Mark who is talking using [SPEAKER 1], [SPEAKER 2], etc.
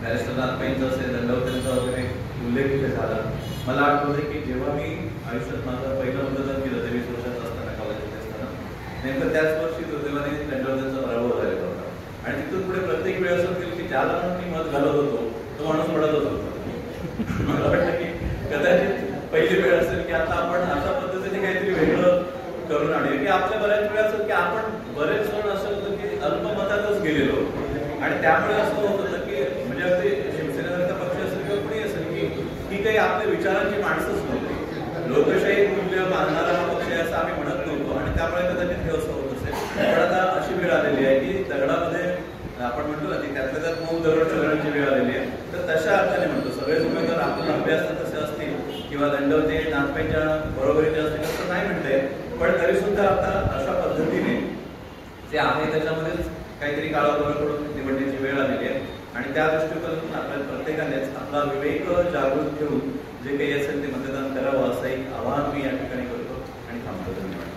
[SPEAKER 1] Barrister नाथपाईंचा असेल, दंडवतेंचा वगैरे उल्लेख इथे झाला. मला आठवतं की जेव्हा मी आयुष्यात माझं पहिलं मतदान केलं 23 वर्षाचं असताना, कॉलेजमध्ये असताना, नेमकं त्याच वर्षी दुर्दैवाने दंडवतेंचा पराभव झालेला होता. आणि तिथून पुढे प्रत्येक वेळ असं केलं की ज्याला मी मत घालत होतो तो माणूस पडतच होता. मला वाटतं की कदाचित पहिली वेळ असेल की आता आपण अशा पद्धतीने काहीतरी वेगळं करून आणूया, की आपल्या बऱ्याच वेळा असं की आपण बरेच जण असं होतं की अल्पमतातच गेलेलो, आणि त्यामुळे असं होत होतं की म्हणजे अगदी शिवसेनेसारखा पक्ष असेल किंवा कुणी असेल की काही आपल्या विचारांची माणसंच नव्हती. लोकशाही मूल्य मानणारा हा पक्ष आहे असं आम्ही म्हणत नव्हतो, आणि त्यामुळे कदाचित हे असं होत असेल. पण आता अशी वेळ आलेली आहे की दगडामध्ये आपण म्हणतो ना की त्यातल्या त्यात मऊ दगड ठरवण्याची वेळ आलेली आहे. तर तशा अर्थाने म्हणतो सगळेच उमेदवार आपण अभ्यास तसे असतील किंवा दंडवते नाथपाईंच्या बरोबरीचे असतील असं नाही म्हणता येत. पण तरी सुद्धा आता अशा पद्धतीने जे आहे त्याच्यामध्येच काहीतरी काळाबरोबर करून निवडण्याची वेळ आलेली आहे. आणि त्या दृष्टिकोनातून आपल्या प्रत्येकानेच आपला विवेक जागृत ठेवून जे काही असेल ते मतदान करावं असं एक आवाहन मी या ठिकाणी करतो आणि थांबतो. धन्यवाद.